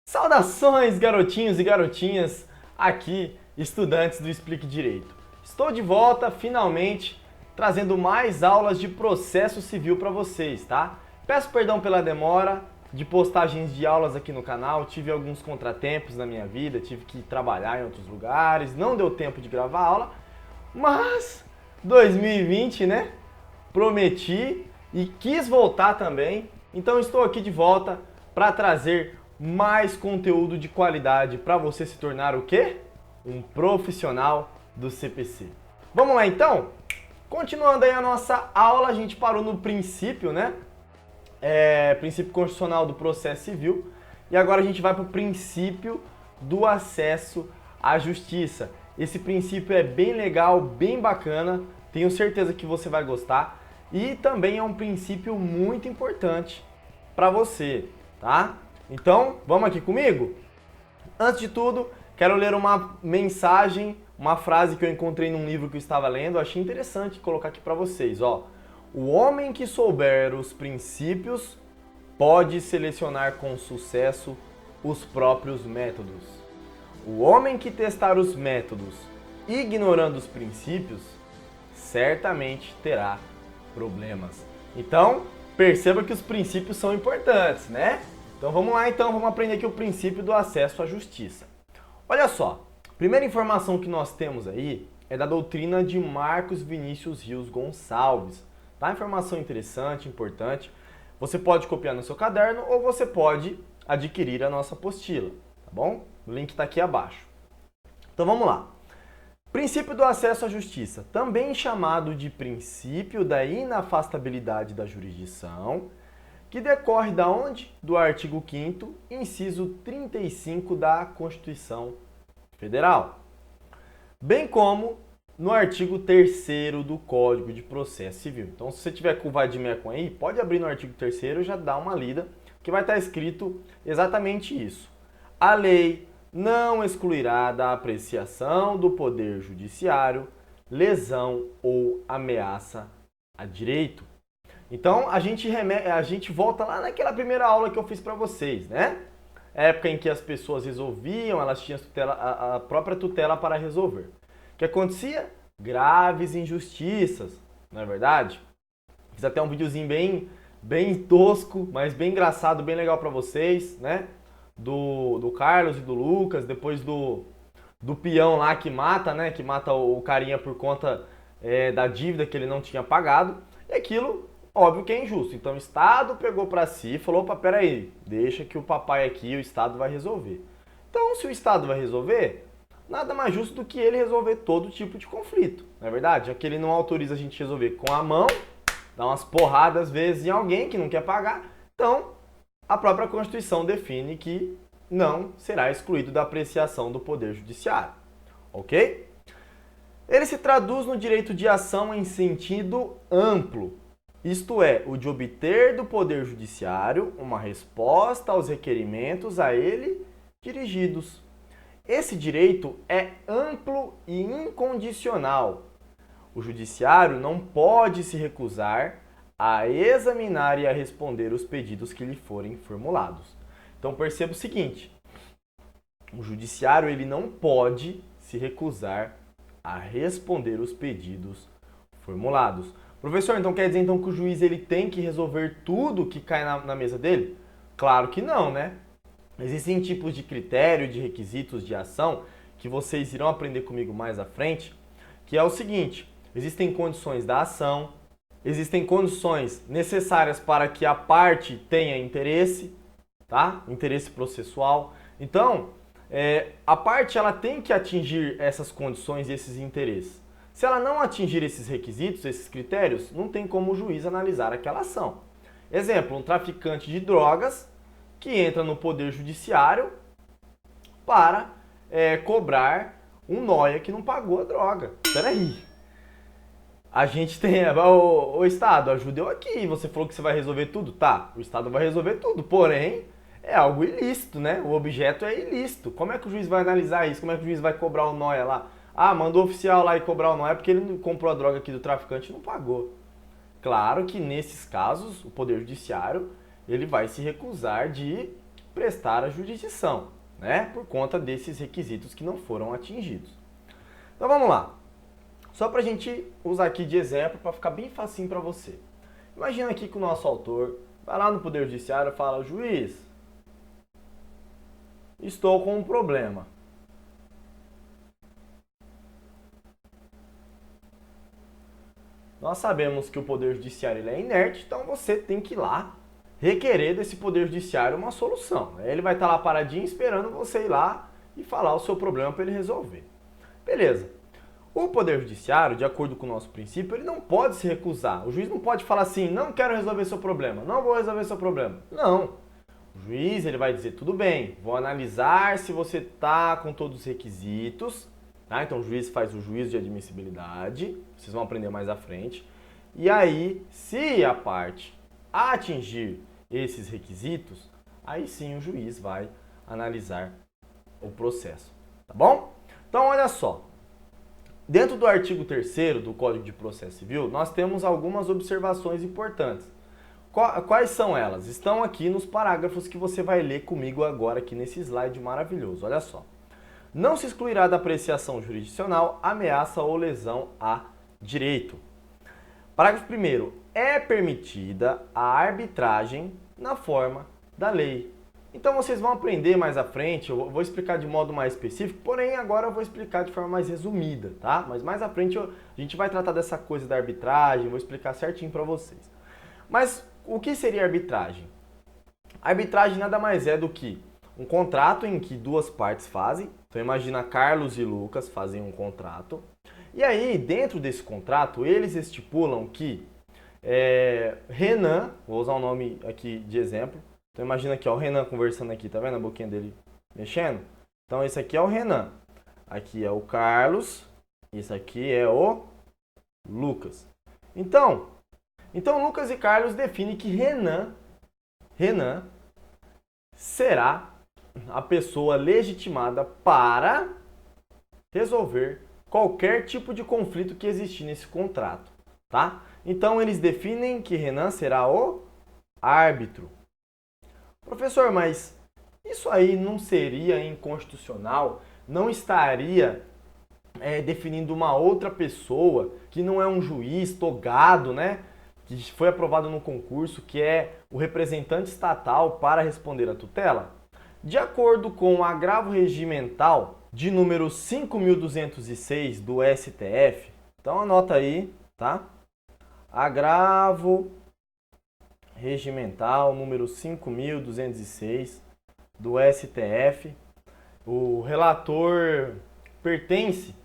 Saudações, garotinhos e garotinhas, aqui, estudantes do Explique Direito. Estou de volta, finalmente, trazendo mais aulas de processo civil para vocês, tá? Peço perdão pela demora de postagens de aulas aqui no canal, tive alguns contratempos na minha vida, tive que trabalhar em outros lugares, não deu tempo de gravar aula, mas 2020, né? Prometi e quis voltar também, então estou aqui de volta para trazer mais conteúdo de qualidade para você se tornar o quê? Um profissional do CPC. Vamos lá então? Continuando aí a nossa aula, a gente parou no princípio, né? Princípio constitucional do processo civil. E agora a gente vai para o princípio do acesso à justiça. Esse princípio é bem legal, bem bacana, tenho certeza que você vai gostar. E também é um princípio muito importante para você, tá? Então, vamos aqui comigo? Antes de tudo, quero ler uma mensagem, uma frase que eu encontrei num livro que eu estava lendo, achei interessante colocar aqui para vocês, ó. O homem que souber os princípios pode selecionar com sucesso os próprios métodos. O homem que testar os métodos ignorando os princípios, certamente terá problemas. Então, perceba que os princípios são importantes, né? Então vamos lá, vamos aprender aqui o princípio do acesso à justiça. Olha só, primeira informação que nós temos aí é da doutrina de Marcos Vinícius Rios Gonçalves. Tá? Informação interessante, importante. Você pode copiar no seu caderno ou você pode adquirir a nossa apostila, tá bom? O link está aqui abaixo. Então vamos lá. Princípio do acesso à justiça, também chamado de princípio da inafastabilidade da jurisdição, que decorre da onde? Do artigo 5º, inciso 35 da Constituição Federal. Bem como no artigo 3º do Código de Processo Civil. Então, se você tiver com o vadimécum aí, pode abrir no artigo 3º e já dá uma lida, que vai estar escrito exatamente isso. A lei não excluirá da apreciação do Poder Judiciário lesão ou ameaça a direito. Então, a gente volta lá naquela primeira aula que eu fiz para vocês, né? Época em que as pessoas resolviam, elas tinham a própria tutela para resolver. O que acontecia? Graves injustiças, não é verdade? Fiz até um videozinho bem tosco, mas bem engraçado, bem legal para vocês, né? Do Carlos e do Lucas, depois do peão lá que mata, né? Que mata o carinha por conta da dívida que ele não tinha pagado. E aquilo, óbvio que é injusto. Então o Estado pegou para si e falou, opa, peraí, deixa que o papai aqui, o Estado vai resolver. Então, se o Estado vai resolver, nada mais justo do que ele resolver todo tipo de conflito, não é verdade? Já que ele não autoriza a gente resolver com a mão, dá umas porradas às vezes em alguém que não quer pagar, então a própria Constituição define que não será excluído da apreciação do Poder Judiciário, ok? Ele se traduz no direito de ação em sentido amplo, isto é, o de obter do Poder Judiciário uma resposta aos requerimentos a ele dirigidos. Esse direito é amplo e incondicional. O Judiciário não pode se recusar a examinar e a responder os pedidos que lhe forem formulados. Então perceba o seguinte, o Judiciário ele não pode se recusar a responder os pedidos formulados. Professor, então quer dizer então que o juiz ele tem que resolver tudo que cai na mesa dele? Claro que não, né? Existem tipos de critério, de requisitos de ação que vocês irão aprender comigo mais à frente, que é o seguinte, existem condições da ação, existem condições necessárias para que a parte tenha interesse, tá? Interesse processual. Então, a parte ela tem que atingir essas condições e esses interesses. Se ela não atingir esses requisitos, esses critérios, não tem como o juiz analisar aquela ação. Exemplo, um traficante de drogas que entra no Poder Judiciário para cobrar um nóia que não pagou a droga. Peraí. A gente tem... O Estado, ajuda eu aqui. Você falou que você vai resolver tudo? Tá, o Estado vai resolver tudo. Porém, é algo ilícito, né? O objeto é ilícito. Como é que o juiz vai analisar isso? Como é que o juiz vai cobrar o nóia lá? Ah, mandou o oficial lá e cobrar o nóia porque ele comprou a droga aqui do traficante e não pagou. Claro que nesses casos, o Poder Judiciário ele vai se recusar de prestar a jurisdição, né? Por conta desses requisitos que não foram atingidos. Então vamos lá. Só para a gente usar aqui de exemplo para ficar bem facinho para você. Imagina aqui que o nosso autor vai lá no Poder Judiciário e fala: juiz, estou com um problema. Nós sabemos que o Poder Judiciário ele é inerte, então você tem que ir lá requerer desse Poder Judiciário uma solução. Ele vai estar lá paradinho esperando você ir lá e falar o seu problema para ele resolver. Beleza. O Poder Judiciário, de acordo com o nosso princípio, ele não pode se recusar. O juiz não pode falar assim: não quero resolver seu problema, não vou resolver seu problema. Não. O juiz ele vai dizer: tudo bem, vou analisar se você está com todos os requisitos. Tá? Então o juiz faz o juízo de admissibilidade, vocês vão aprender mais à frente. E aí, se a parte atingir esses requisitos, aí sim o juiz vai analisar o processo. Tá bom? Então olha só. Dentro do artigo 3º do Código de Processo Civil, nós temos algumas observações importantes. Quais são elas? Estão aqui nos parágrafos que você vai ler comigo agora aqui nesse slide maravilhoso. Olha só. Não se excluirá da apreciação jurisdicional ameaça ou lesão a direito. Parágrafo 1º. É permitida a arbitragem na forma da lei. Então vocês vão aprender mais à frente, eu vou explicar de modo mais específico, porém agora eu vou explicar de forma mais resumida, tá? Mas mais à frente a gente vai tratar dessa coisa da arbitragem, vou explicar certinho para vocês. Mas o que seria arbitragem? A arbitragem nada mais é do que um contrato em que duas partes fazem. Então imagina Carlos e Lucas fazem um contrato. E aí, dentro desse contrato, eles estipulam que Renan, vou usar um nome aqui de exemplo. Então imagina aqui, ó, o Renan conversando aqui, tá vendo a boquinha dele mexendo? Então esse aqui é o Renan. Aqui é o Carlos. Isso aqui é o Lucas. Então Lucas e Carlos definem que Renan será a pessoa legitimada para resolver qualquer tipo de conflito que existir nesse contrato, tá? Então eles definem que Renan será o árbitro. Professor, mas isso aí não seria inconstitucional? Não estaria definindo uma outra pessoa que não é um juiz togado, né? Que foi aprovado no concurso, que é o representante estatal para responder à tutela? De acordo com o agravo regimental de número 5.206 do STF, então anota aí, tá? Agravo regimental número 5.206 do STF, o relator pertence,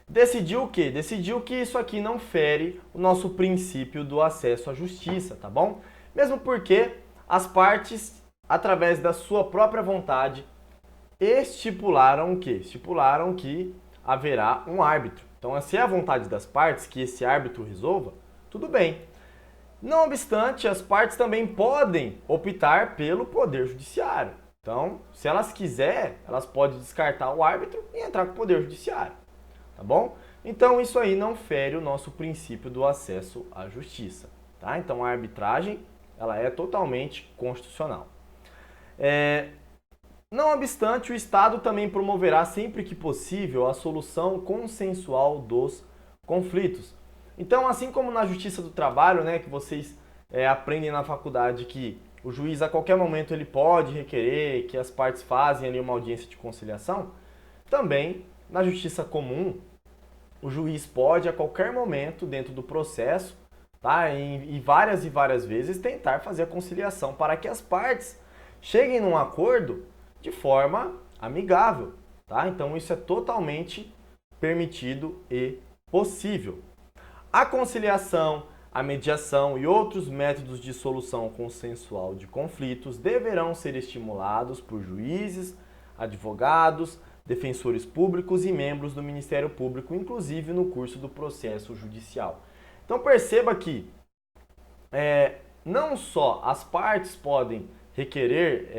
decidiu o quê? Decidiu que isso aqui não fere o nosso princípio do acesso à justiça, tá bom? Mesmo porque as partes, através da sua própria vontade, estipularam o quê? Estipularam que haverá um árbitro. Então, se é a vontade das partes que esse árbitro resolva, tudo bem. Não obstante, as partes também podem optar pelo Poder Judiciário. Então, se elas quiserem, elas podem descartar o árbitro e entrar com o Poder Judiciário. Tá bom? Então, isso aí não fere o nosso princípio do acesso à justiça. Tá? Então, a arbitragem ela é totalmente constitucional. Não obstante, o Estado também promoverá, sempre que possível, a solução consensual dos conflitos. Então, assim como na Justiça do Trabalho, né, que vocês aprendem na faculdade que o juiz a qualquer momento ele pode requerer que as partes fazem ali uma audiência de conciliação, também na Justiça Comum, o juiz pode a qualquer momento dentro do processo, tá, e várias vezes tentar fazer a conciliação para que as partes cheguem num acordo de forma amigável, tá? Então isso é totalmente permitido e possível. A conciliação, a mediação e outros métodos de solução consensual de conflitos deverão ser estimulados por juízes, advogados, defensores públicos e membros do Ministério Público, inclusive no curso do processo judicial. Então perceba que não só as partes podem requerer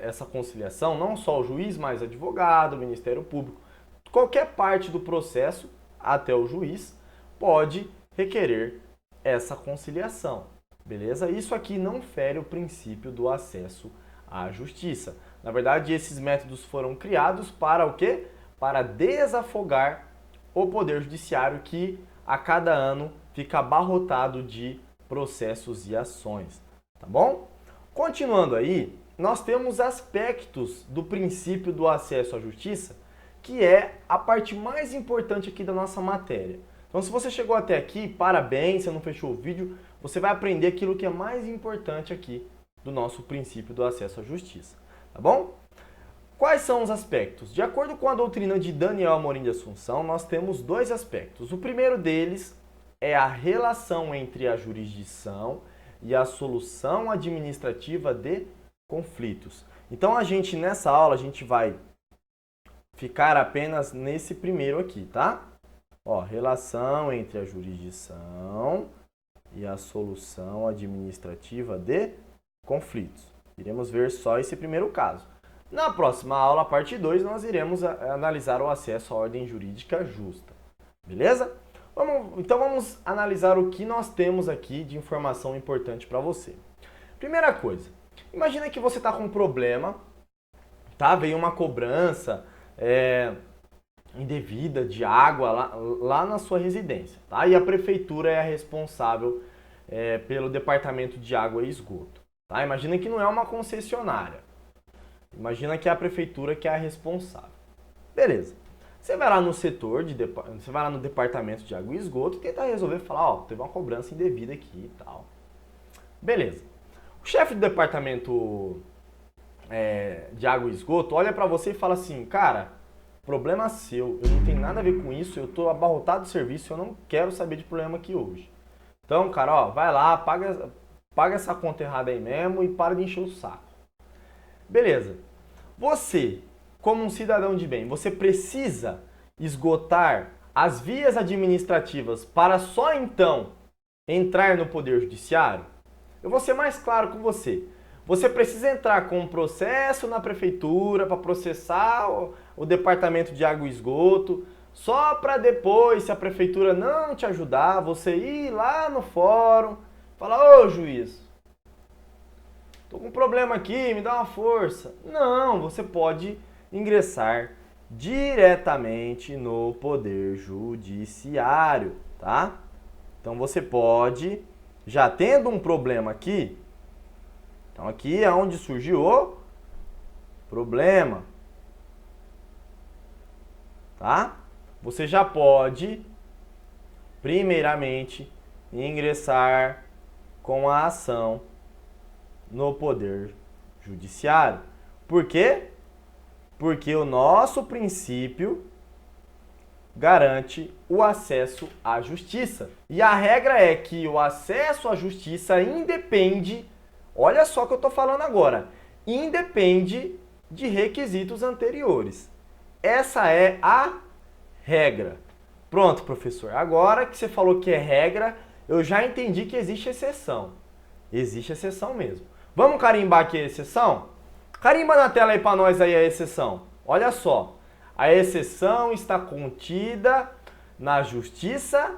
essa conciliação, não só o juiz, mas advogado, Ministério Público, qualquer parte do processo, até o juiz, pode requerer essa conciliação, beleza? Isso aqui não fere o princípio do acesso à justiça. Na verdade, esses métodos foram criados para o quê? Para desafogar o Poder Judiciário, que a cada ano fica abarrotado de processos e ações, tá bom? Continuando aí, nós temos aspectos do princípio do acesso à justiça, que é a parte mais importante aqui da nossa matéria. Então, se você chegou até aqui, parabéns, você não fechou o vídeo, você vai aprender aquilo que é mais importante aqui do nosso princípio do acesso à justiça, tá bom? Quais são os aspectos? De acordo com a doutrina de Daniel Amorim de Assunção, nós temos dois aspectos. O primeiro deles é a relação entre a jurisdição e a solução administrativa de conflitos. Então, nessa aula, a gente vai ficar apenas nesse primeiro aqui, tá? Ó, relação entre a jurisdição e a solução administrativa de conflitos. Iremos ver só esse primeiro caso. Na próxima aula, parte 2, nós iremos analisar o acesso à ordem jurídica justa. Beleza? Então vamos analisar o que nós temos aqui de informação importante para você. Primeira coisa, imagina que você está com um problema, tá? Veio uma cobrança indevida de água lá na sua residência, tá? E a prefeitura é a responsável pelo departamento de água e esgoto, tá? Imagina que não é uma concessionária. Imagina que é a prefeitura que é a responsável. Beleza. Você vai lá no você vai lá no departamento de água e esgoto e tenta resolver, falar, ó, teve uma cobrança indevida aqui e tal. Beleza. O chefe do departamento de água e esgoto olha pra você e fala assim, cara, problema seu, eu não tenho nada a ver com isso, eu tô abarrotado de serviço, eu não quero saber de problema aqui hoje. Então, cara, ó, vai lá, paga essa conta errada aí mesmo e para de encher o saco. Beleza. Você, como um cidadão de bem, você precisa esgotar as vias administrativas para só então entrar no Poder Judiciário? Eu vou ser mais claro com você. Você precisa entrar com um processo na prefeitura para processar o departamento de água e esgoto, só para depois, se a prefeitura não te ajudar, você ir lá no fórum, falar, ô juiz, tô com um problema aqui, me dá uma força. Não, você pode ingressar diretamente no Poder Judiciário, tá? Então você pode, já tendo um problema aqui, então aqui é onde surgiu o problema, tá? Você já pode, primeiramente, ingressar com a ação no Poder Judiciário. Por quê? Porque o nosso princípio garante o acesso à justiça. E a regra é que o acesso à justiça independe, olha só o que eu estou falando agora, independe de requisitos anteriores. Essa é a regra. Pronto, professor. Agora que você falou que é regra, eu já entendi que existe exceção. Existe exceção mesmo. Vamos carimbar aqui a exceção? Carimba na tela aí para nós aí a exceção. Olha só. A exceção está contida na justiça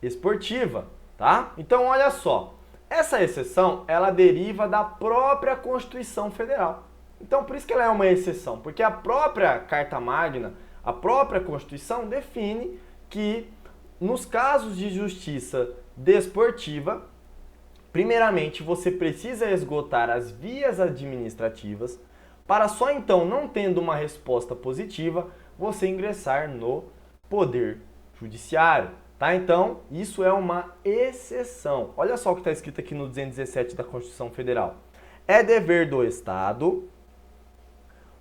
esportiva, tá? Então, olha só. Essa exceção, ela deriva da própria Constituição Federal. Então, por isso que ela é uma exceção, porque a própria Carta Magna, a própria Constituição define que nos casos de justiça desportiva, primeiramente, você precisa esgotar as vias administrativas para só então, não tendo uma resposta positiva, você ingressar no Poder Judiciário. Tá? Então, isso é uma exceção. Olha só o que está escrito aqui no 217 da Constituição Federal. É dever do Estado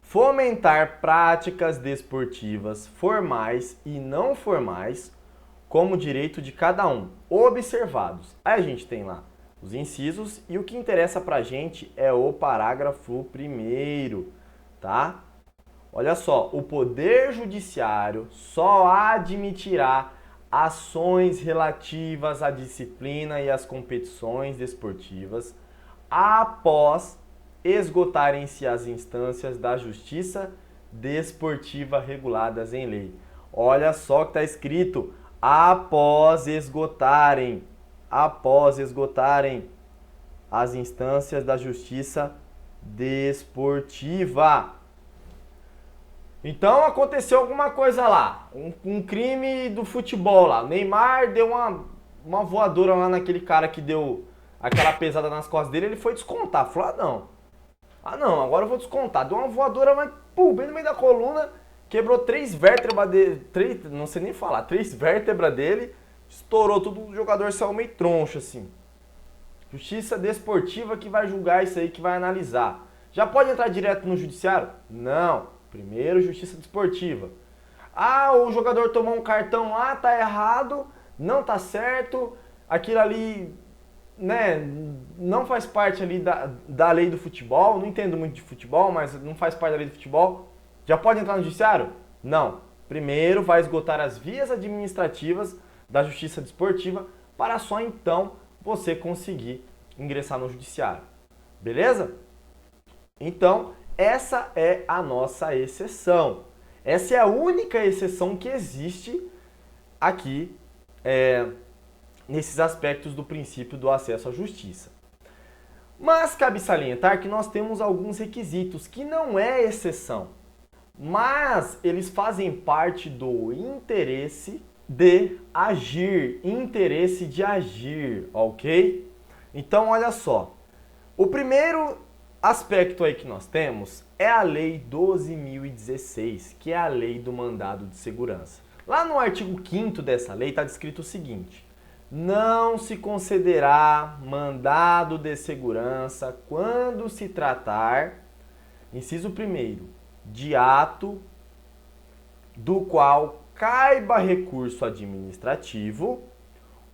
fomentar práticas desportivas formais e não formais como direito de cada um, observados. Aí a gente tem lá os incisos e o que interessa pra gente é o parágrafo 1º, tá? Olha só, o Poder Judiciário só admitirá ações relativas à disciplina e às competições desportivas após esgotarem-se as instâncias da justiça desportiva reguladas em lei. Olha só o que está escrito, após esgotarem as instâncias da justiça desportiva. Então aconteceu alguma coisa lá, um crime do futebol lá. O Neymar deu uma voadora lá naquele cara que deu aquela pesada nas costas dele, ele foi descontar. Falou, não, agora eu vou descontar. Deu uma voadora, mas bem no meio da coluna, quebrou 3 vértebras dele, não sei nem falar, 3 vértebras dele, estourou tudo, o jogador saiu meio troncho assim. Justiça desportiva que vai julgar isso aí, que vai analisar. Já pode entrar direto no judiciário? Não. Primeiro, justiça desportiva. O jogador tomou um cartão lá, tá errado, não tá certo, aquilo ali, né, não faz parte ali da lei do futebol, não entendo muito de futebol, mas não faz parte da lei do futebol. Já pode entrar no judiciário? Não. Primeiro vai esgotar as vias administrativas da justiça desportiva para só então você conseguir ingressar no judiciário. Beleza? Então, essa é a nossa exceção. Essa é a única exceção que existe aqui nesses aspectos do princípio do acesso à justiça. Mas cabe salientar que nós temos alguns requisitos que não é exceção, mas eles fazem parte do interesse de agir, ok? Então, olha só. O primeiro aspecto aí que nós temos é a Lei 12.016, que é a Lei do Mandado de Segurança. Lá no artigo 5º dessa lei está descrito o seguinte: não se concederá mandado de segurança quando se tratar, inciso 1º, de ato do qual caiba recurso administrativo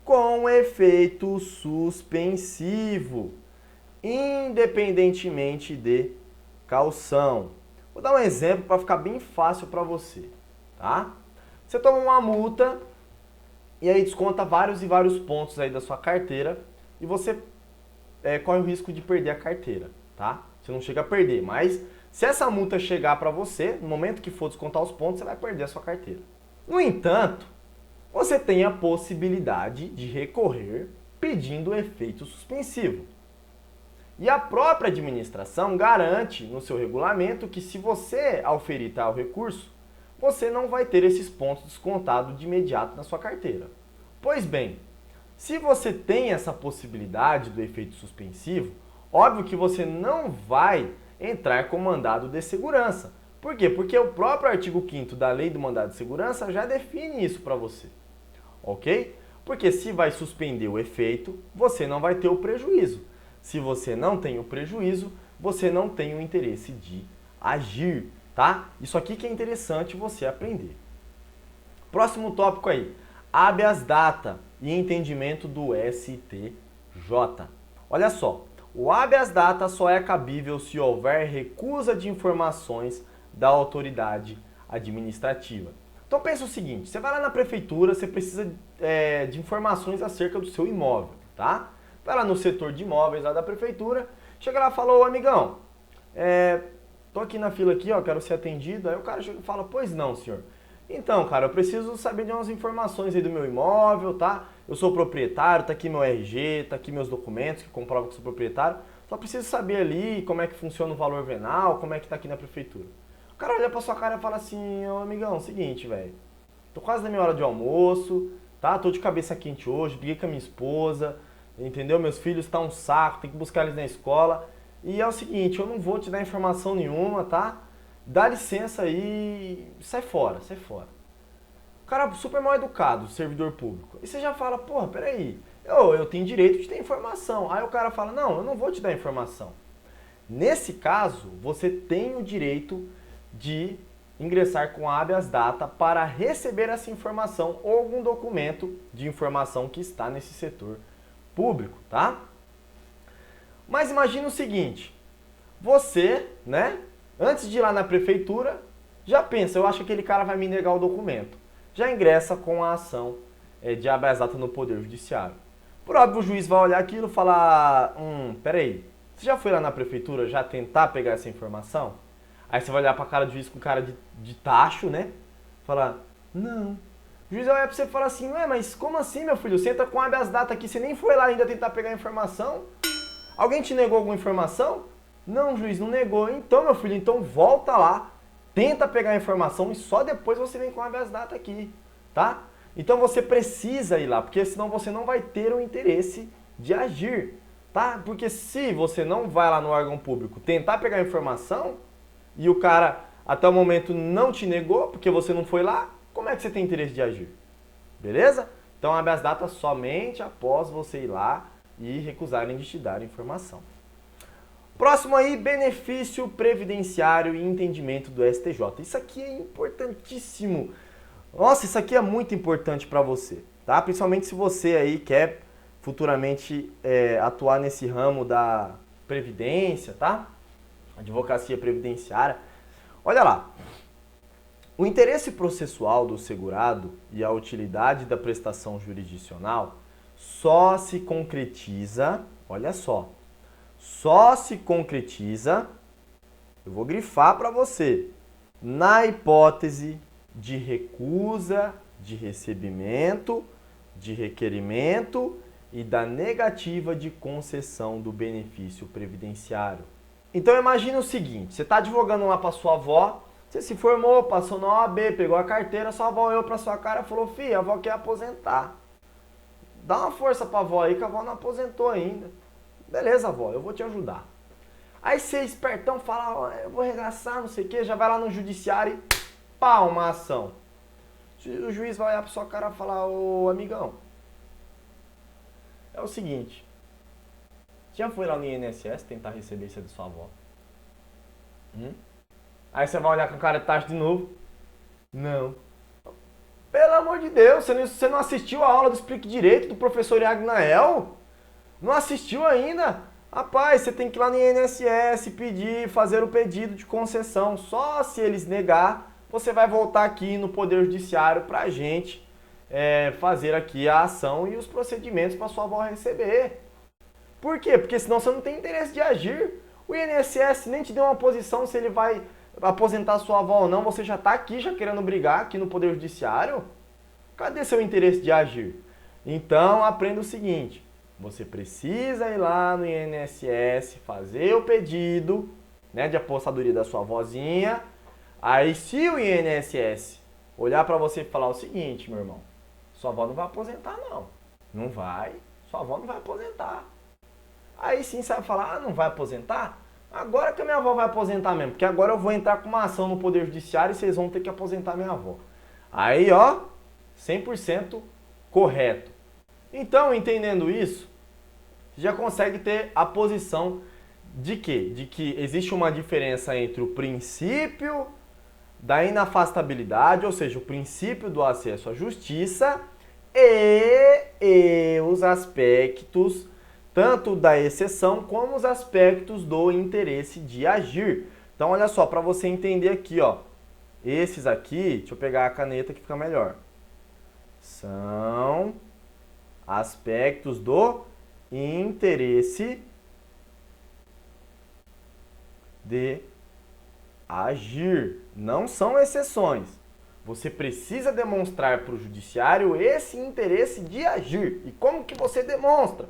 com efeito suspensivo, independentemente de caução. Vou dar um exemplo para ficar bem fácil para você, tá? Você toma uma multa e aí desconta vários e vários pontos aí da sua carteira e você corre o risco de perder a carteira, tá? Você não chega a perder, mas se essa multa chegar para você, no momento que for descontar os pontos, você vai perder a sua carteira. No entanto, você tem a possibilidade de recorrer pedindo efeito suspensivo. E a própria administração garante no seu regulamento que se você auferir tal recurso, você não vai ter esses pontos descontados de imediato na sua carteira. Pois bem, se você tem essa possibilidade do efeito suspensivo, óbvio que você não vai entrar com mandado de segurança. Por quê? Porque o próprio artigo 5º da Lei do Mandado de Segurança já define isso para você. Ok? Porque se vai suspender o efeito, você não vai ter o prejuízo. Se você não tem o prejuízo, você não tem o interesse de agir, tá? Isso aqui que é interessante você aprender. Próximo tópico aí, habeas data e entendimento do STJ. Olha só, o habeas data só é cabível se houver recusa de informações da autoridade administrativa. Então pensa o seguinte, você vai lá na prefeitura, você precisa de informações acerca do seu imóvel, tá? Vai lá no setor de imóveis lá da prefeitura, chega lá e fala, ô amigão, tô aqui na fila aqui, ó, quero ser atendido. Aí o cara chega e fala, pois não, senhor. Então, cara, eu preciso saber de umas informações aí do meu imóvel, tá? Eu sou proprietário, tá aqui meu RG, tá aqui meus documentos que comprovam que eu sou proprietário. Só preciso saber ali como é que funciona o valor venal, como é que tá aqui na prefeitura. O cara olha pra sua cara e fala assim, ô amigão, seguinte, velho, tô quase na minha hora de almoço, tá? Tô de cabeça quente hoje, briguei com a minha esposa, entendeu? Meus filhos estão um saco, tem que buscar eles na escola. E é o seguinte, eu não vou te dar informação nenhuma, tá? Dá licença aí, sai fora, sai fora. O cara super mal educado, servidor público. E você já fala, porra, peraí, eu tenho direito de ter informação. Aí o cara fala, não, eu não vou te dar informação. Nesse caso, você tem o direito de ingressar com habeas data para receber essa informação ou algum documento de informação que está nesse setor público, tá? Mas imagina o seguinte, você, né, antes de ir lá na prefeitura, já pensa, eu acho que aquele cara vai me negar o documento. Já ingressa com a ação de habeas data no Poder Judiciário. Por óbvio, o juiz vai olhar aquilo e falar, peraí, você já foi lá na prefeitura já tentar pegar essa informação? Aí você vai olhar pra cara do juiz com cara de tacho, né? Falar, não. O juiz vai olhar pra você e falar assim, ué, mas como assim, meu filho? Você entra com habeas data aqui, você nem foi lá ainda tentar pegar a informação? Alguém te negou alguma informação? Não, juiz, não negou. Então, meu filho, então volta lá, tenta pegar a informação e só depois você vem com habeas data aqui, tá? Então você precisa ir lá, porque senão você não vai ter o interesse de agir, tá? Porque se você não vai lá no órgão público tentar pegar a informação e o cara até o momento não te negou, porque você não foi lá, como é que você tem interesse de agir? Beleza? Então habeas data somente após você ir lá e recusarem de te dar informação. Próximo aí, benefício previdenciário e entendimento do STJ. Isso aqui é importantíssimo. Nossa, isso aqui é muito importante para você, tá? Principalmente se você aí quer futuramente atuar nesse ramo da previdência, tá? Advocacia previdenciária. Olha lá. O interesse processual do segurado e a utilidade da prestação jurisdicional só se concretiza, olha só se concretiza, eu vou grifar para você, na hipótese de recusa de recebimento, de requerimento e da negativa de concessão do benefício previdenciário. Então imagine o seguinte, você está advogando lá para sua avó, você se formou, passou na OAB, pegou a carteira, sua avó olhou para sua cara e falou, filha, a avó quer aposentar. Dá uma força para a avó aí que a avó não aposentou ainda. Beleza, avó, eu vou te ajudar. Aí você espertão fala, eu vou arregaçar, não sei o que, já vai lá no judiciário e pá, uma ação. O juiz vai olhar pra sua cara e falar, ô amigão, é o seguinte, já foi lá no INSS tentar receber isso da sua avó? Aí você vai olhar com cara de taxa de novo? Não. Pelo amor de Deus, você não assistiu a aula do Explique Direito do professor Agnael? Não assistiu ainda? Rapaz, você tem que ir lá no INSS pedir, fazer o pedido de concessão. Só se eles negar, você vai voltar aqui no Poder Judiciário para a gente fazer aqui a ação e os procedimentos para sua avó receber. Por quê? Porque senão você não tem interesse de agir. O INSS nem te deu uma posição se ele vai aposentar sua avó ou não. Você já está aqui, já querendo brigar aqui no Poder Judiciário. Cadê seu interesse de agir? Então, aprenda o seguinte. Você precisa ir lá no INSS, fazer o pedido, né, de aposentadoria da sua vozinha. Aí se o INSS olhar para você e falar o seguinte, meu irmão, sua avó não vai aposentar não. Não vai, sua avó não vai aposentar. Aí sim você vai falar, não vai aposentar? Agora que a minha avó vai aposentar mesmo, porque agora eu vou entrar com uma ação no Poder Judiciário e vocês vão ter que aposentar minha avó. Aí, ó, 100% correto. Então, entendendo isso, você já consegue ter a posição de quê? De que existe uma diferença entre o princípio da inafastabilidade, ou seja, o princípio do acesso à justiça e os aspectos tanto da exceção como os aspectos do interesse de agir. Então, olha só, para você entender aqui, ó, esses aqui, deixa eu pegar a caneta que fica melhor, são aspectos do interesse de agir, não são exceções. Você precisa demonstrar para o judiciário esse interesse de agir. E como que você demonstra?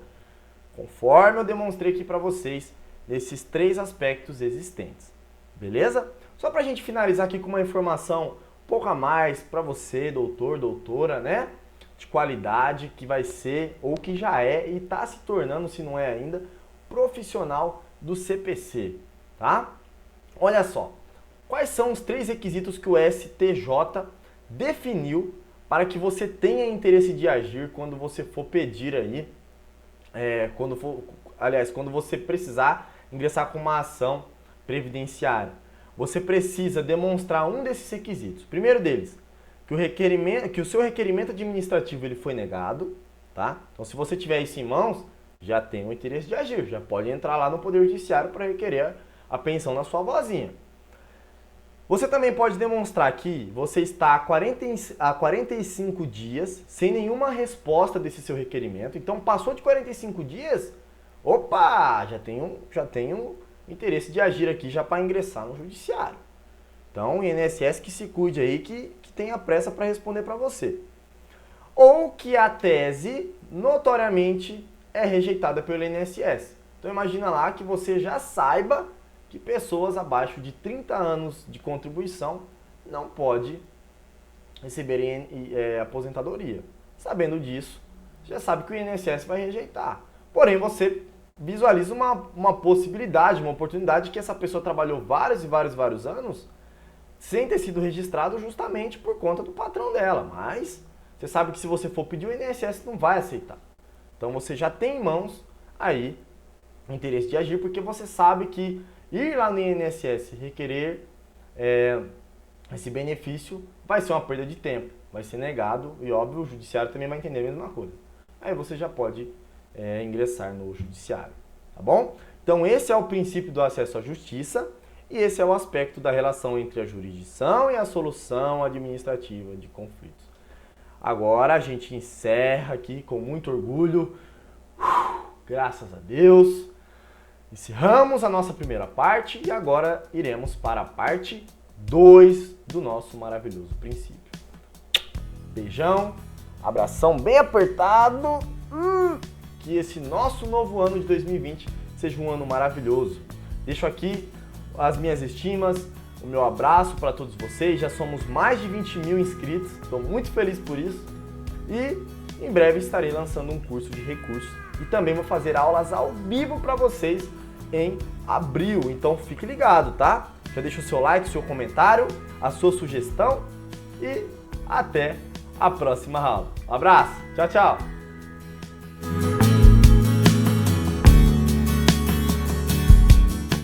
Conforme eu demonstrei aqui para vocês, esses três aspectos existentes. Beleza? Só para a gente finalizar aqui com uma informação um pouco a mais para você, doutor, doutora, né? De qualidade, que vai ser, ou que já é e está se tornando, se não é ainda, profissional do CPC, tá? Olha só, quais são os três requisitos que o STJ definiu para que você tenha interesse de agir quando você for pedir aí, quando você precisar ingressar com uma ação previdenciária. Você precisa demonstrar um desses requisitos. Primeiro deles, que o seu requerimento administrativo ele foi negado, tá? Então, se você tiver isso em mãos, já tem o interesse de agir, já pode entrar lá no Poder Judiciário para requerer a pensão na sua vozinha. Você também pode demonstrar que você está há 45 dias sem nenhuma resposta desse seu requerimento. Então, passou de 45 dias, opa, já tenho interesse de agir aqui já para ingressar no judiciário. Então, o INSS que se cuide aí, que tenha pressa para responder para você. Ou que a tese notoriamente é rejeitada pelo INSS. Então, imagina lá que você já saiba que pessoas abaixo de 30 anos de contribuição não podem receberem aposentadoria. Sabendo disso, já sabe que o INSS vai rejeitar. Porém, você visualiza uma possibilidade, uma oportunidade que essa pessoa trabalhou vários anos sem ter sido registrado justamente por conta do patrão dela. Mas você sabe que se você for pedir, o INSS não vai aceitar. Então você já tem em mãos aí o interesse de agir, porque você sabe que ir lá no INSS requerer esse benefício vai ser uma perda de tempo, vai ser negado e, óbvio, o judiciário também vai entender a mesma coisa. Aí você já pode ingressar no judiciário, tá bom? Então esse é o princípio do acesso à justiça e esse é o aspecto da relação entre a jurisdição e a solução administrativa de conflitos. Agora a gente encerra aqui com muito orgulho, graças a Deus, encerramos a nossa primeira parte e agora iremos para a parte 2 do nosso maravilhoso princípio. Beijão, abração bem apertado, que esse nosso novo ano de 2020 seja um ano maravilhoso. Deixo aqui as minhas estimas, o meu abraço para todos vocês, já somos mais de 20 mil inscritos, estou muito feliz por isso e em breve estarei lançando um curso de recursos e também vou fazer aulas ao vivo para vocês em abril, então fique ligado, tá? Já deixa o seu like, o seu comentário, a sua sugestão e até a próxima aula. Um abraço, tchau, tchau!